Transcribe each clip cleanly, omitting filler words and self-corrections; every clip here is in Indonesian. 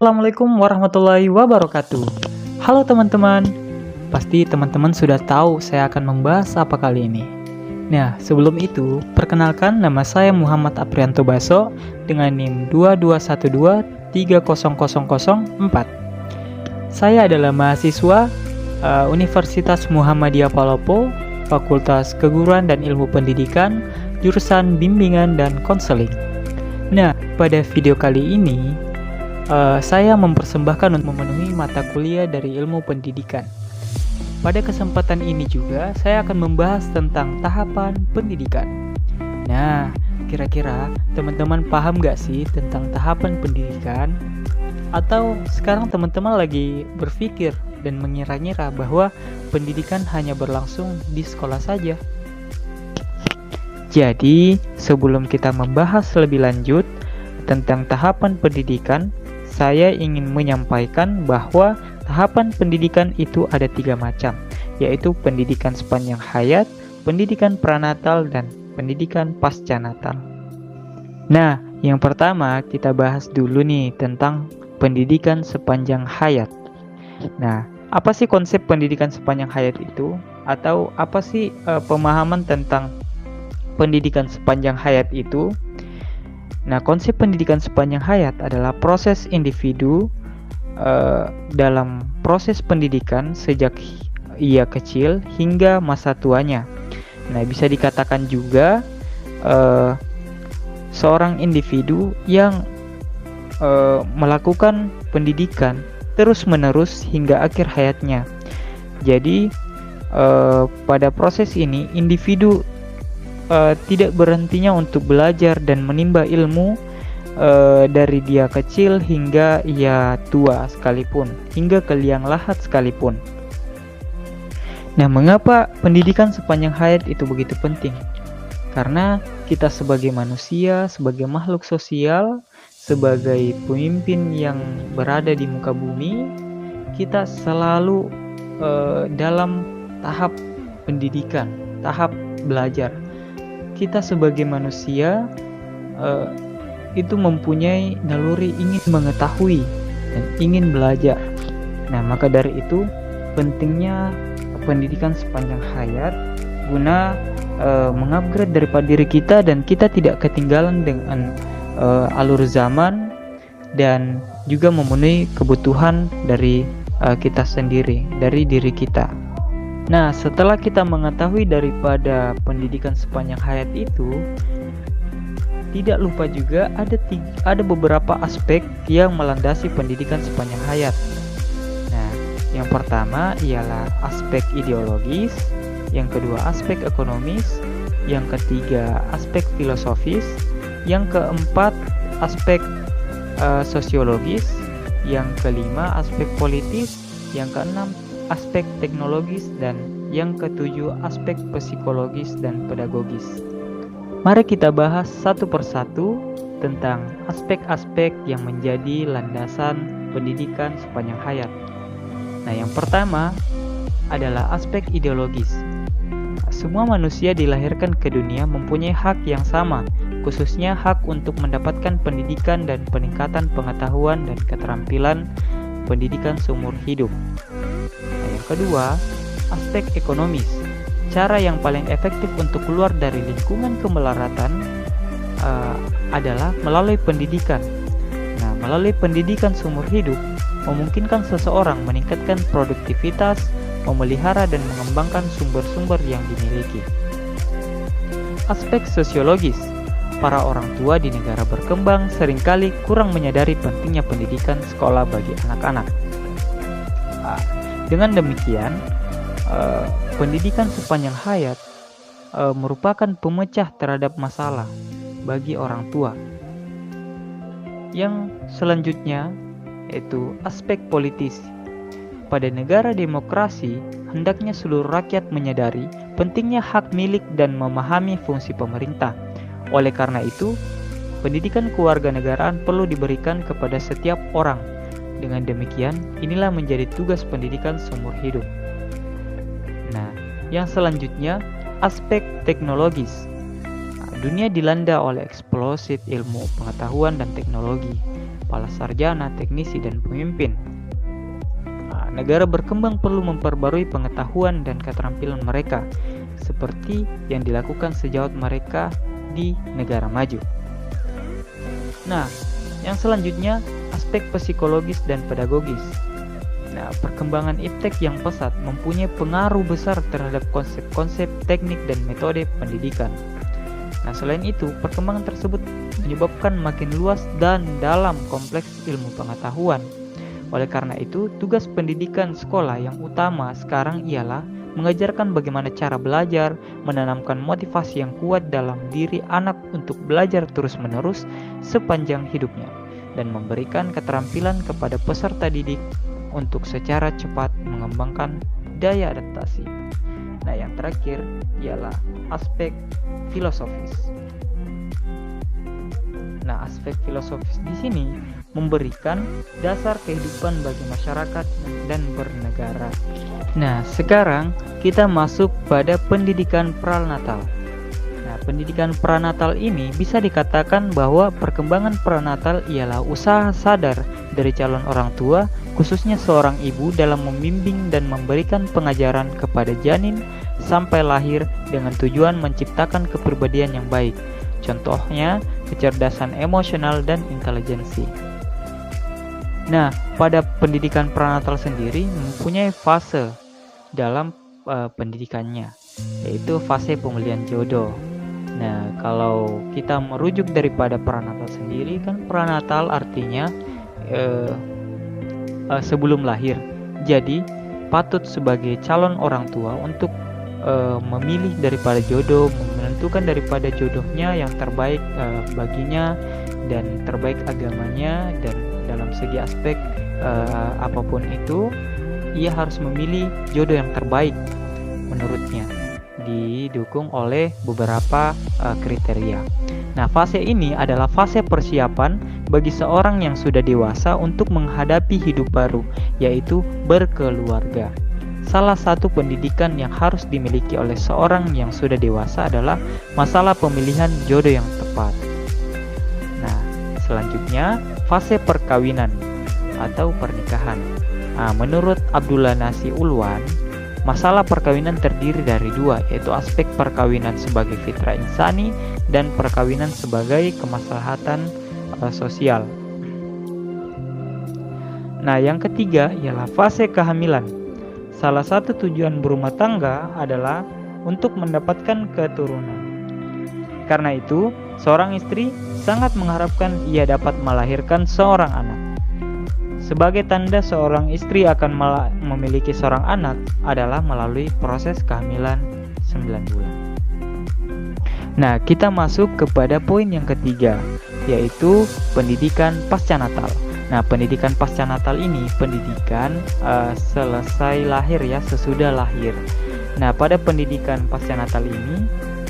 Assalamualaikum warahmatullahi wabarakatuh. Halo teman-teman, pasti teman-teman sudah tahu saya akan membahas apa kali ini. Nah, sebelum itu, perkenalkan nama saya Muhammad Aprianto Baso dengan NIM 2212300004. Saya adalah mahasiswa Universitas Muhammadiyah Palopo, Fakultas Keguruan dan Ilmu Pendidikan, jurusan Bimbingan dan Konseling. Nah, pada video kali ini saya mempersembahkan untuk memenuhi mata kuliah dari ilmu pendidikan. Pada kesempatan ini juga saya akan membahas tentang tahapan pendidikan. Nah, kira-kira teman-teman paham gak sih tentang tahapan pendidikan? Atau sekarang teman-teman lagi berpikir dan mengira-ngira bahwa pendidikan hanya berlangsung di sekolah saja? Jadi, sebelum kita membahas lebih lanjut tentang tahapan pendidikan, saya ingin menyampaikan bahwa tahapan pendidikan itu ada 3 macam, yaitu pendidikan sepanjang hayat, pendidikan pranatal, dan pendidikan pasca natal. Nah, yang pertama kita bahas dulu nih tentang pendidikan sepanjang hayat. Nah, apa sih konsep pendidikan sepanjang hayat itu? Atau apa sih pemahaman tentang pendidikan sepanjang hayat itu? Nah, konsep pendidikan sepanjang hayat adalah proses individu dalam proses pendidikan sejak ia kecil hingga masa tuanya. Nah, bisa dikatakan juga seorang individu yang melakukan pendidikan terus-menerus hingga akhir hayatnya. Jadi, pada proses ini individu tidak berhentinya untuk belajar dan menimba ilmu dari dia kecil hingga ia tua sekalipun, hingga ke liang lahat sekalipun. Nah, mengapa pendidikan sepanjang hayat itu begitu penting? Karena kita sebagai manusia, sebagai makhluk sosial, sebagai pemimpin yang berada di muka bumi, kita selalu dalam tahap pendidikan, tahap belajar. Kita sebagai manusia itu mempunyai naluri ingin mengetahui dan ingin belajar. Nah, maka dari itu pentingnya pendidikan sepanjang hayat guna mengupgrade daripada diri kita dan kita tidak ketinggalan dengan alur zaman dan juga memenuhi kebutuhan dari kita sendiri, dari diri kita. Nah, setelah kita mengetahui daripada pendidikan sepanjang hayat itu, tidak lupa juga ada beberapa aspek yang melandasi pendidikan sepanjang hayat. Nah, yang pertama ialah aspek ideologis, yang kedua aspek ekonomis, yang ketiga aspek filosofis, yang keempat aspek sosiologis, yang kelima aspek politis, yang keenam aspek teknologis, dan yang ketujuh aspek psikologis dan pedagogis. Mari kita bahas satu persatu tentang aspek-aspek yang menjadi landasan pendidikan sepanjang hayat. Nah, yang pertama adalah aspek ideologis. Semua manusia dilahirkan ke dunia mempunyai hak yang sama, khususnya hak untuk mendapatkan pendidikan dan peningkatan pengetahuan dan keterampilan pendidikan seumur hidup. Nah, yang kedua, aspek ekonomis. Cara yang paling efektif untuk keluar dari lingkungan kemelaratan adalah melalui pendidikan. Nah, melalui pendidikan seumur hidup memungkinkan seseorang meningkatkan produktivitas, memelihara dan mengembangkan sumber-sumber yang dimiliki. Aspek sosiologis. Para orang tua di negara berkembang seringkali kurang menyadari pentingnya pendidikan sekolah bagi anak-anak. Dengan demikian, pendidikan sepanjang hayat merupakan pemecah terhadap masalah bagi orang tua. Yang selanjutnya yaitu aspek politis. Pada negara demokrasi, hendaknya seluruh rakyat menyadari pentingnya hak milik dan memahami fungsi pemerintah. Oleh karena itu, pendidikan kewarganegaraan perlu diberikan kepada setiap orang. Dengan demikian, inilah menjadi tugas pendidikan seumur hidup. Nah, yang selanjutnya, aspek teknologis. dunia dilanda oleh eksplosif ilmu pengetahuan dan teknologi, para sarjana, teknisi, dan pemimpin. Negara berkembang perlu memperbarui pengetahuan dan keterampilan mereka, seperti yang dilakukan sejawat mereka di negara maju. Nah, yang selanjutnya aspek psikologis dan pedagogis. Nah, perkembangan iptek yang pesat mempunyai pengaruh besar terhadap konsep-konsep teknik dan metode pendidikan. Nah, selain itu, perkembangan tersebut menyebabkan makin luas dan dalam kompleks ilmu pengetahuan. Oleh karena itu, tugas pendidikan sekolah yang utama sekarang ialah mengajarkan bagaimana cara belajar, menanamkan motivasi yang kuat dalam diri anak untuk belajar terus-menerus sepanjang hidupnya, dan memberikan keterampilan kepada peserta didik untuk secara cepat mengembangkan daya adaptasi. Nah, yang terakhir ialah aspek filosofis. Nah, aspek filosofis di sini memberikan dasar kehidupan bagi masyarakat dan bernegara. Nah, sekarang kita masuk pada pendidikan pranatal. Nah, pendidikan pranatal ini bisa dikatakan bahwa perkembangan pranatal ialah usaha sadar dari calon orang tua, khususnya seorang ibu, dalam membimbing dan memberikan pengajaran kepada janin sampai lahir dengan tujuan menciptakan kepribadian yang baik. Contohnya, kecerdasan emosional dan intelijensi. Nah, pada pendidikan pranatal sendiri mempunyai fase dalam pendidikannya, yaitu fase pemilihan jodoh. Nah, kalau kita merujuk daripada pranatal sendiri, kan pranatal artinya sebelum lahir. Jadi, patut sebagai calon orang tua untuk memilih daripada jodoh, menentukan daripada jodohnya yang terbaik baginya dan terbaik agamanya, dan dalam segi aspek apapun itu, ia harus memilih jodoh yang terbaik menurutnya, didukung oleh beberapa kriteria. Nah, fase ini adalah fase persiapan bagi seorang yang sudah dewasa untuk menghadapi hidup baru, yaitu berkeluarga. Salah satu pendidikan yang harus dimiliki oleh seorang yang sudah dewasa adalah masalah pemilihan jodoh yang tepat. Nah, selanjutnya fase perkawinan atau pernikahan. Nah, menurut Abdullah Nasi Ulwan, masalah perkawinan terdiri dari dua, yaitu aspek perkawinan sebagai fitrah insani dan perkawinan sebagai kemaslahatan sosial. Nah, yang ketiga ialah fase kehamilan. Salah satu tujuan berumah tangga adalah untuk mendapatkan keturunan. Karena itu, seorang istri sangat mengharapkan ia dapat melahirkan seorang anak. Sebagai tanda seorang istri akan memiliki seorang anak adalah melalui proses kehamilan 9 bulan. Nah, kita masuk kepada poin yang ketiga, yaitu pendidikan pasca natal. Nah, pendidikan pasca natal ini pendidikan selesai lahir ya, sesudah lahir. Nah, pada pendidikan pasca natal ini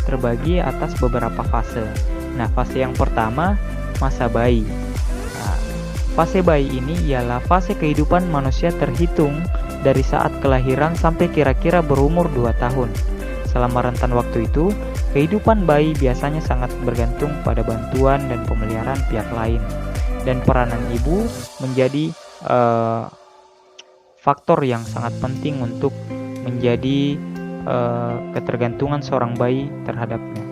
terbagi atas beberapa fase. Nah, fase yang pertama, masa bayi. Nah, fase bayi ini ialah fase kehidupan manusia terhitung dari saat kelahiran sampai kira-kira berumur 2 tahun. Selama rentan waktu itu, kehidupan bayi biasanya sangat bergantung pada bantuan dan pemeliharaan pihak lain. Dan peranan ibu menjadi faktor yang sangat penting untuk menjadi ketergantungan seorang bayi terhadapnya.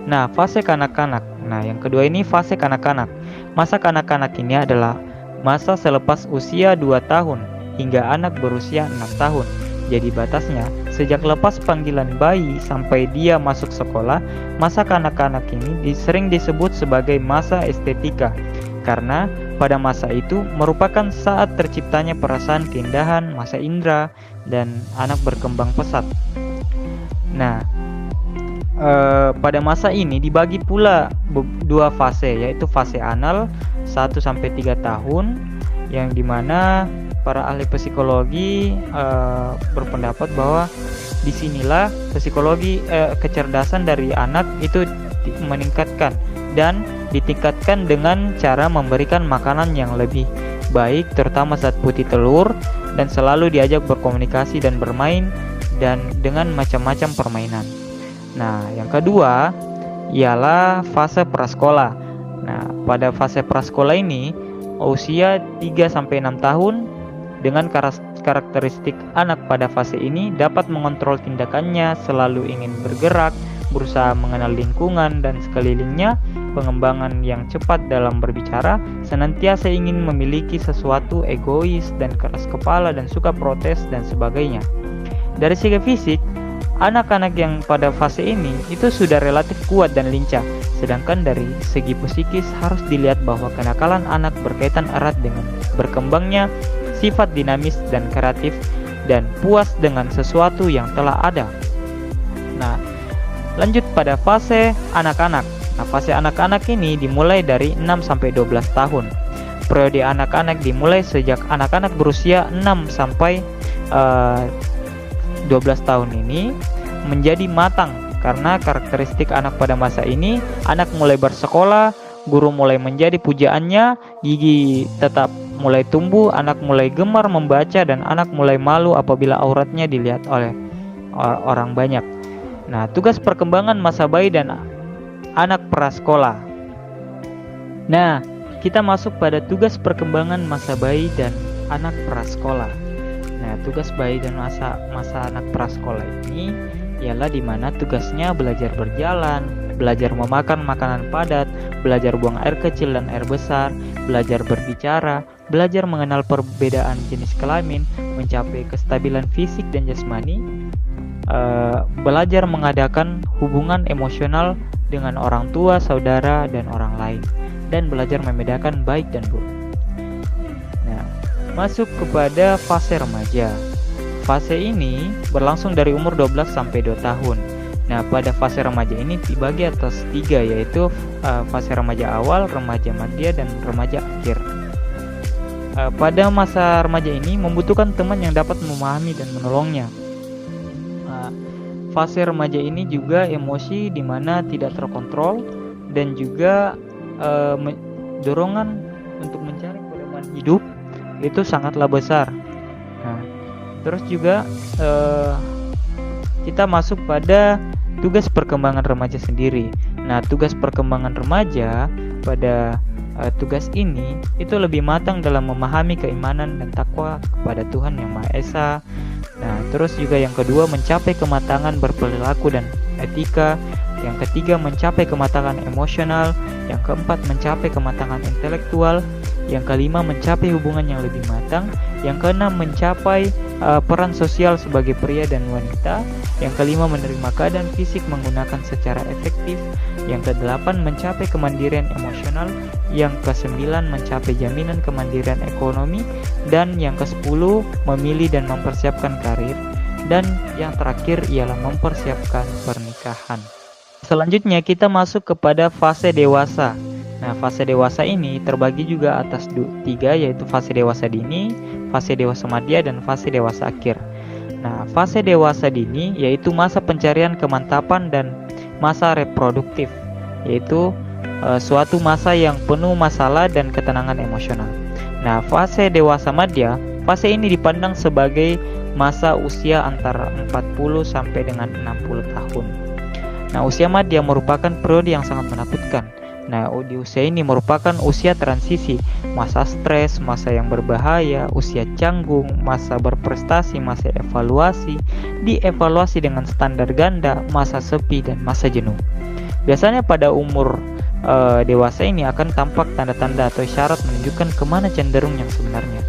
Nah, fase kanak-kanak. Nah, yang kedua ini fase kanak-kanak. Masa kanak-kanak ini adalah masa selepas usia 2 tahun hingga anak berusia 6 tahun. Jadi batasnya sejak lepas panggilan bayi sampai dia masuk sekolah. Masa kanak-kanak ini sering disebut sebagai masa estetika, karena pada masa itu merupakan saat terciptanya perasaan keindahan, masa indera, dan anak berkembang pesat. Nah, pada masa ini dibagi pula dua fase, yaitu fase anal 1-3 tahun, yang dimana para ahli psikologi berpendapat bahwa disinilah psikologi kecerdasan dari anak itu meningkatkan, dan ditingkatkan dengan cara memberikan makanan yang lebih baik, terutama saat putih telur, dan selalu diajak berkomunikasi dan bermain dan dengan macam-macam permainan. Nah, yang kedua ialah fase prasekolah. Nah, pada fase prasekolah ini usia 3-6 tahun dengan karakteristik anak pada fase ini dapat mengontrol tindakannya, selalu ingin bergerak, berusaha mengenal lingkungan dan sekelilingnya, pengembangan yang cepat dalam berbicara, senantiasa ingin memiliki sesuatu, egois dan keras kepala dan suka protes dan sebagainya. Dari segi fisik, anak-anak yang pada fase ini itu sudah relatif kuat dan lincah, sedangkan dari segi psikis harus dilihat bahwa kenakalan anak berkaitan erat dengan berkembangnya sifat dinamis dan kreatif dan puas dengan sesuatu yang telah ada. Nah, lanjut pada fase anak-anak. Nah, fase anak-anak ini dimulai dari 6-12 tahun. Periode anak-anak dimulai sejak anak-anak berusia 6-12 tahun ini menjadi matang, karena karakteristik anak pada masa ini, anak mulai bersekolah, guru mulai menjadi pujaannya, gigi tetap mulai tumbuh, anak mulai gemar membaca, dan anak mulai malu apabila auratnya dilihat oleh orang banyak. Nah, tugas perkembangan masa bayi dan anak prasekolah. Nah, kita masuk pada tugas perkembangan masa bayi dan anak prasekolah. Nah, tugas bayi dan masa anak prasekolah ini ialah di mana tugasnya belajar berjalan, belajar memakan makanan padat, belajar buang air kecil dan air besar, belajar berbicara, belajar mengenal perbedaan jenis kelamin, mencapai kestabilan fisik dan jasmani, belajar mengadakan hubungan emosional dengan orang tua, saudara, dan orang lain, dan belajar membedakan baik dan buruk. Nah, masuk kepada fase remaja. Fase ini berlangsung dari umur 12 sampai 2 tahun. Nah, pada fase remaja ini dibagi atas 3, yaitu fase remaja awal, remaja madya, dan remaja akhir. Pada masa remaja ini membutuhkan teman yang dapat memahami dan menolongnya. Fase remaja ini juga emosi di mana tidak terkontrol dan juga dorongan untuk mencari pedoman hidup itu sangatlah besar. Nah, terus juga kita masuk pada tugas perkembangan remaja sendiri. Nah, tugas perkembangan remaja pada tugas ini itu lebih matang dalam memahami keimanan dan takwa kepada Tuhan Yang Maha Esa. Nah, terus juga yang kedua mencapai kematangan berperilaku dan etika. Yang ketiga mencapai kematangan emosional. Yang keempat mencapai kematangan intelektual. Yang kelima mencapai hubungan yang lebih matang. Yang keenam mencapai peran sosial sebagai pria dan wanita. Yang kelima menerima keadaan fisik menggunakan secara efektif. Yang kedelapan mencapai kemandirian emosional. Yang kesembilan mencapai jaminan kemandirian ekonomi. Dan yang ke-10 memilih dan mempersiapkan karir. Dan yang terakhir ialah mempersiapkan pernikahan. Selanjutnya kita masuk kepada fase dewasa. Nah, fase dewasa ini terbagi juga atas 3, yaitu fase dewasa dini, fase dewasa madya, dan fase dewasa akhir. Nah, fase dewasa dini yaitu masa pencarian kemantapan dan masa reproduktif, yaitu suatu masa yang penuh masalah dan ketenangan emosional. Nah, fase dewasa madya, fase ini dipandang sebagai masa usia antara 40 sampai dengan 60 tahun. Nah, usia madya merupakan periode yang sangat menakutkan. Nah, di usia ini merupakan usia transisi, masa stres, masa yang berbahaya, usia canggung, masa berprestasi, masa evaluasi, dievaluasi dengan standar ganda, masa sepi, dan masa jenuh. Biasanya pada umur dewasa ini akan tampak tanda-tanda atau isyarat menunjukkan kemana cenderung yang sebenarnya.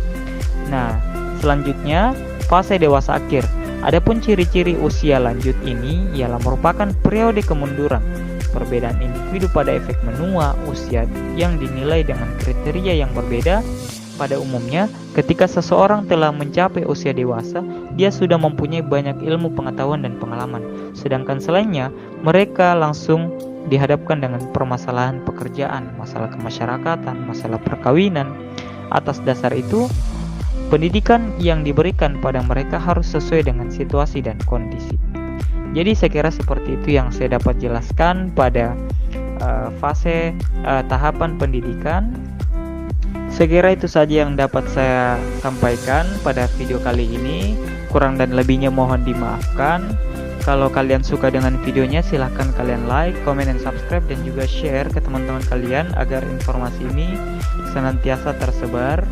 Nah, selanjutnya fase dewasa akhir. Adapun ciri-ciri usia lanjut ini ialah merupakan periode kemunduran, perbedaan individu pada efek menua, usia yang dinilai dengan kriteria yang berbeda. Pada umumnya, ketika seseorang telah mencapai usia dewasa, dia sudah mempunyai banyak ilmu, pengetahuan, dan pengalaman. Sedangkan selainnya, mereka langsung dihadapkan dengan permasalahan pekerjaan, masalah kemasyarakatan, masalah perkawinan. Atas dasar itu, pendidikan yang diberikan pada mereka harus sesuai dengan situasi dan kondisi. Jadi saya kira seperti itu yang saya dapat jelaskan pada fase tahapan pendidikan. Saya kira itu saja yang dapat saya sampaikan pada video kali ini. Kurang dan lebihnya mohon dimaafkan. Kalau kalian suka dengan videonya, silahkan kalian like, comment, dan subscribe, dan juga share ke teman-teman kalian agar informasi ini senantiasa tersebar,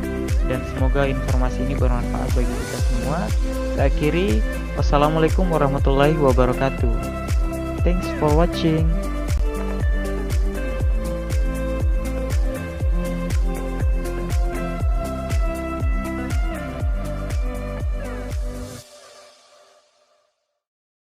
dan semoga informasi ini bermanfaat bagi kita semua. Saya akhiri, wassalamualaikum warahmatullahi wabarakatuh. Thanks for watching.